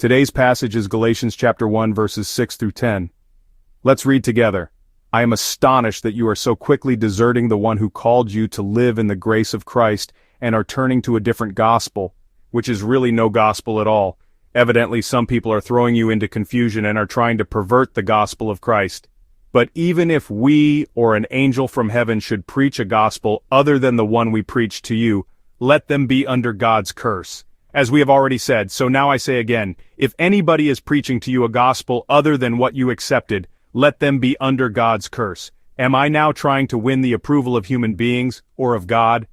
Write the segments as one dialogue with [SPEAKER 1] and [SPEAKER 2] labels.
[SPEAKER 1] Today's passage is Galatians chapter 1 verses 6 through 10. Let's read together. I am astonished that you are so quickly deserting the one who called you to live in the grace of Christ and are turning to a different gospel, which is really no gospel at all. Evidently some people are throwing you into confusion and are trying to pervert the gospel of Christ. But even if we or an angel from heaven should preach a gospel other than the one we preach to you, let them be under God's curse. As we have already said, so now I say again, if anybody is preaching to you a gospel other than what you accepted, let them be under God's curse. Am I now trying to win the approval of human beings, or of God?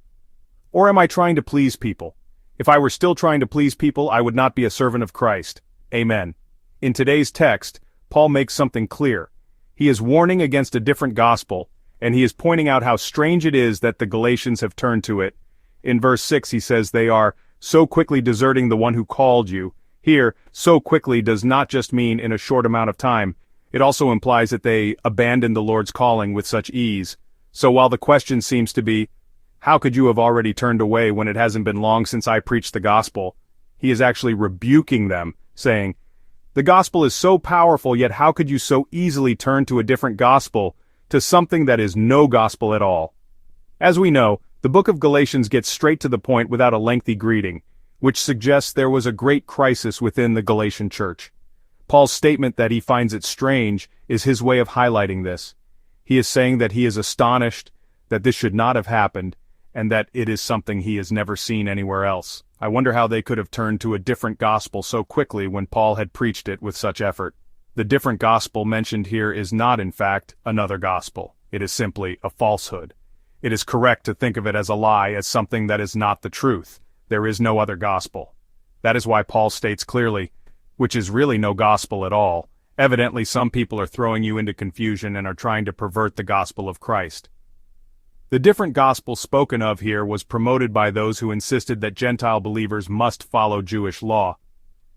[SPEAKER 1] Or am I trying to please people? If I were still trying to please people, I would not be a servant of Christ. Amen. In today's text, Paul makes something clear. He is warning against a different gospel, and he is pointing out how strange it is that the Galatians have turned to it. In verse 6 he says they are so quickly deserting the one who called you. Here, so quickly does not just mean in a short amount of time. It also implies that they abandoned the Lord's calling with such ease. So while the question seems to be, how could you have already turned away when it hasn't been long since I preached the gospel? He is actually rebuking them, saying, the gospel is so powerful, yet how could you so easily turn to a different gospel, to something that is no gospel at all? As we know, the book of Galatians gets straight to the point without a lengthy greeting, which suggests there was a great crisis within the Galatian church. Paul's statement that he finds it strange is his way of highlighting this. He is saying that he is astonished, that this should not have happened, and that it is something he has never seen anywhere else. I wonder how they could have turned to a different gospel so quickly when Paul had preached it with such effort. The different gospel mentioned here is not in fact another gospel. It is simply a falsehood. It is correct to think of it as a lie, as something that is not the truth. There is no other gospel. That is why Paul states clearly, which is really no gospel at all. Evidently some people are throwing you into confusion and are trying to pervert the gospel of Christ. The different gospel spoken of here was promoted by those who insisted that Gentile believers must follow Jewish law.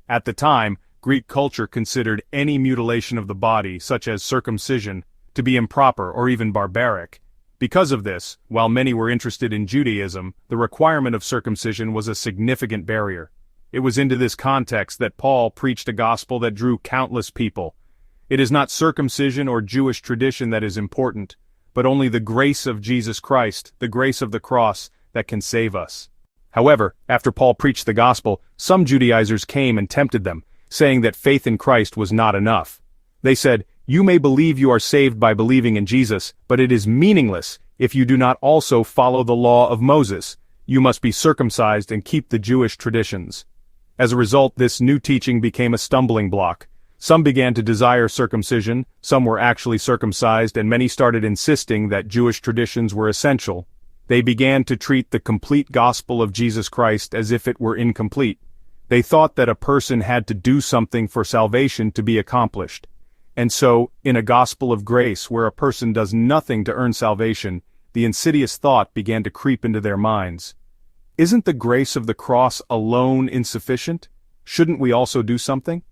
[SPEAKER 1] At the time, Greek culture considered any mutilation of the body, such as circumcision, to be improper or even barbaric. Because of this, while many were interested in Judaism, the requirement of circumcision was a significant barrier. It was into this context that Paul preached a gospel that drew countless people. It is not circumcision or Jewish tradition that is important, but only the grace of Jesus Christ, the grace of the cross, that can save us. However, after Paul preached the gospel, some Judaizers came and tempted them, saying that faith in Christ was not enough. They said, you may believe you are saved by believing in Jesus, but it is meaningless if you do not also follow the law of Moses. You must be circumcised and keep the Jewish traditions. As a result, this new teaching became a stumbling block. Some began to desire circumcision, some were actually circumcised, and many started insisting that Jewish traditions were essential. They began to treat the complete gospel of Jesus Christ as if it were incomplete. They thought that a person had to do something for salvation to be accomplished. And so, in a gospel of grace where a person does nothing to earn salvation, the insidious thought began to creep into their minds. Isn't the grace of the cross alone insufficient? Shouldn't we also do something?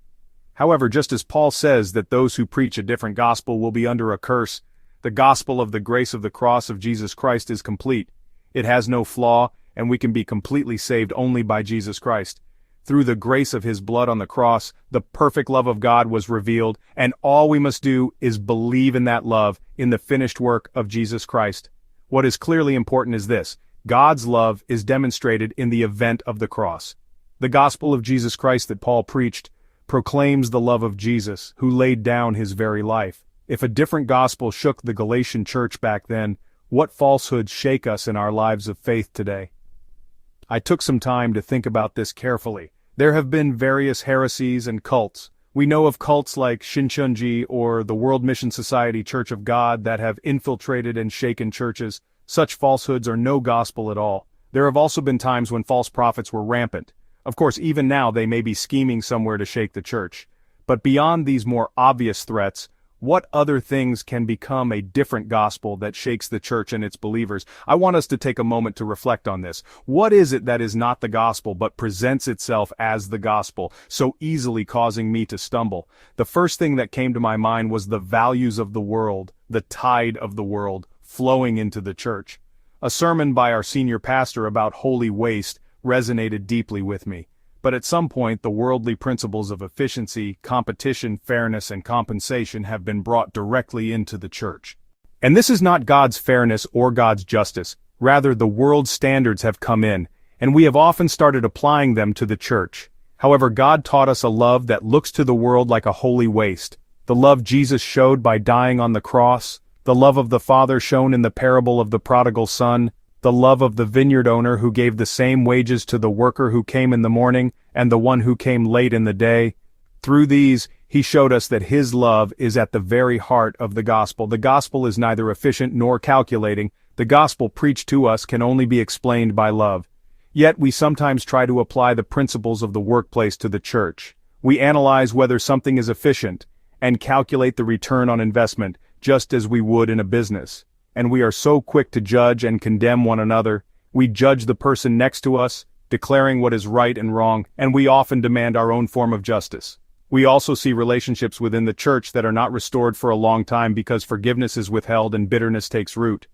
[SPEAKER 1] However, just as Paul says that those who preach a different gospel will be under a curse, the gospel of the grace of the cross of Jesus Christ is complete. It has no flaw, and we can be completely saved only by Jesus Christ. Through the grace of his blood on the cross, the perfect love of God was revealed, and all we must do is believe in that love, in the finished work of Jesus Christ. What is clearly important is this: God's love is demonstrated in the event of the cross. The gospel of Jesus Christ that Paul preached proclaims the love of Jesus, who laid down his very life. If a different gospel shook the Galatian church back then, what falsehoods shake us in our lives of faith today? I took some time to think about this carefully. There have been various heresies and cults. We know of cults like Shincheonji or the World Mission Society Church of God that have infiltrated and shaken churches. Such falsehoods are no gospel at all. There have also been times when false prophets were rampant. Of course, even now they may be scheming somewhere to shake the church. But beyond these more obvious threats, what other things can become a different gospel that shakes the church and its believers? I want us to take a moment to reflect on this. What is it that is not the gospel but presents itself as the gospel, so easily causing me to stumble? The first thing that came to my mind was the values of the world, the tide of the world, flowing into the church. A sermon by our senior pastor about holy waste resonated deeply with me. but at some point the worldly principles of efficiency, competition, fairness, and compensation have been brought directly into the church. And this is not God's fairness or God's justice, rather the world's standards have come in, and we have often started applying them to the church. However, God taught us a love that looks to the world like a holy waste, the love Jesus showed by dying on the cross, the love of the Father shown in the parable of the prodigal son, the love of the vineyard owner who gave the same wages to the worker who came in the morning and the one who came late in the day. Through these, he showed us that his love is at the very heart of the gospel. The gospel is neither efficient nor calculating. The gospel preached to us can only be explained by love. Yet we sometimes try to apply the principles of the workplace to the church. We analyze whether something is efficient and calculate the return on investment, just as we would in a business. And we are so quick to judge and condemn one another. We judge the person next to us, declaring what is right and wrong, and we often demand our own form of justice. We also see relationships within the church that are not restored for a long time because forgiveness is withheld and bitterness takes root.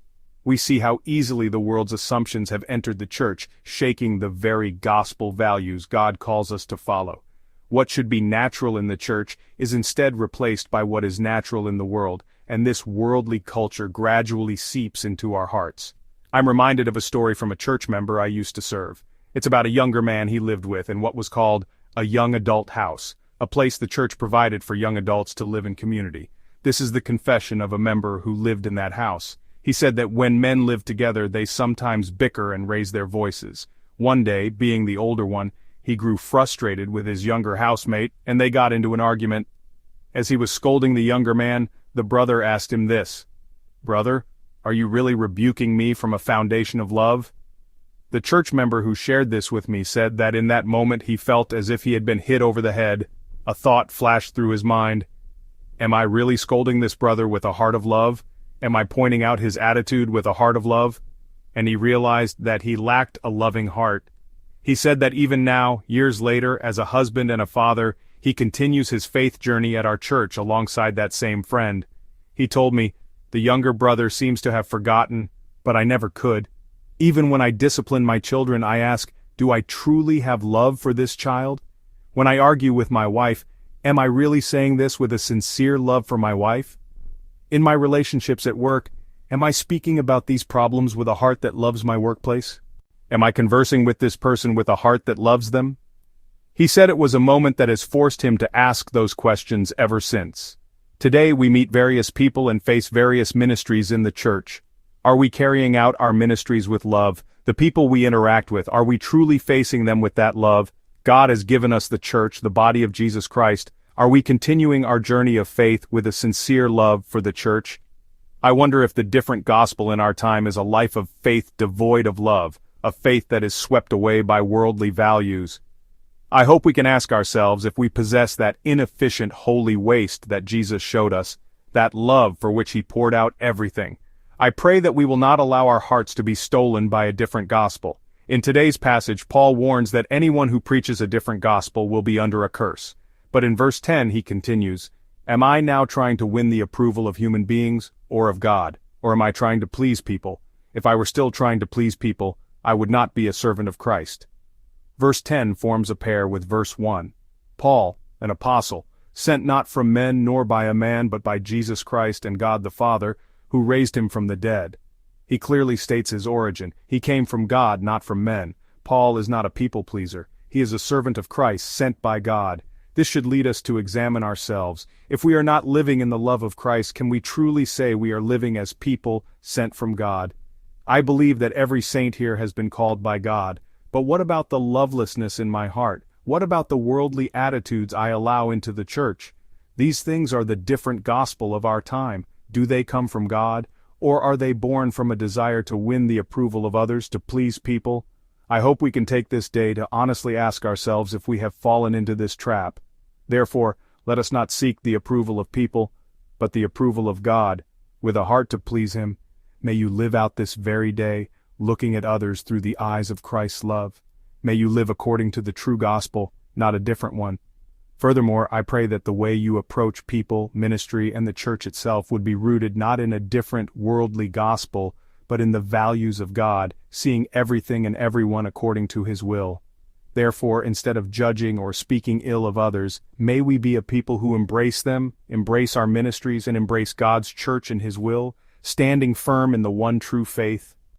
[SPEAKER 1] We see how easily the world's assumptions have entered the church, shaking the very gospel values God calls us to follow. What should be natural in the church is instead replaced by what is natural in the world, and this worldly culture gradually seeps into our hearts. I'm reminded of a story from a church member I used to serve. It's about a younger man he lived with in what was called a young adult house, a place the church provided for young adults to live in community. This is the confession of a member who lived in that house. He said that when men live together, they sometimes bicker and raise their voices. One day, being the older one, he grew frustrated with his younger housemate, and they got into an argument. As he was scolding the younger man, the brother asked him this, "Brother, are you really rebuking me from a foundation of love?" The church member who shared this with me said that in that moment he felt as if he had been hit over the head. A thought flashed through his mind. Am I really scolding this brother with a heart of love? Am I pointing out his attitude with a heart of love? And he realized that he lacked a loving heart. He said that even now, years later, as a husband and a father, he continues his faith journey at our church alongside that same friend. He told me, "The younger brother seems to have forgotten, but I never could. Even when I discipline my children, I ask, do I truly have love for this child? When I argue with my wife, am I really saying this with a sincere love for my wife? In my relationships at work, am I speaking about these problems with a heart that loves my workplace? Am I conversing with this person with a heart that loves them?" He said it was a moment that has forced him to ask those questions ever since. Today we meet various people and face various ministries in the church. Are we carrying out our ministries with love? The people we interact with, are we truly facing them with that love? God has given us the church, the body of Jesus Christ. Are we continuing our journey of faith with a sincere love for the church? I wonder if the different gospel in our time is a life of faith devoid of love, a faith that is swept away by worldly values. I hope we can ask ourselves if we possess that inefficient holy waste that Jesus showed us, that love for which he poured out everything. I pray that we will not allow our hearts to be stolen by a different gospel. In today's passage, Paul warns that anyone who preaches a different gospel will be under a curse. But in verse 10 he continues, "Am I now trying to win the approval of human beings, or of God? Or am I trying to please people? If I were still trying to please people, I would not be a servant of Christ." Verse 10 forms a pair with verse 1. Paul, an apostle, sent not from men nor by a man but by Jesus Christ and God the Father, who raised him from the dead. He clearly states his origin. He came from God, not from men. Paul is not a people pleaser. He is a servant of Christ, sent by God. This should lead us to examine ourselves. If we are not living in the love of Christ, can we truly say we are living as people sent from God? I believe that every saint here has been called by God. But what about the lovelessness in my heart? What about the worldly attitudes I allow into the church? These things are the different gospel of our time. Do they come from God? Or are they born from a desire to win the approval of others, to please people? I hope we can take this day to honestly ask ourselves if we have fallen into this trap. Therefore, let us not seek the approval of people, but the approval of God, with a heart to please him. May you live out this very day, looking at others through the eyes of Christ's love. May you live according to the true gospel, not a different one. Furthermore, I pray that the way you approach people, ministry, and the church itself would be rooted not in a different worldly gospel, but in the values of God, seeing everything and everyone according to his will. Therefore, instead of judging or speaking ill of others, may we be a people who embrace them, embrace our ministries, and embrace God's church and His will, standing firm in the one true faith.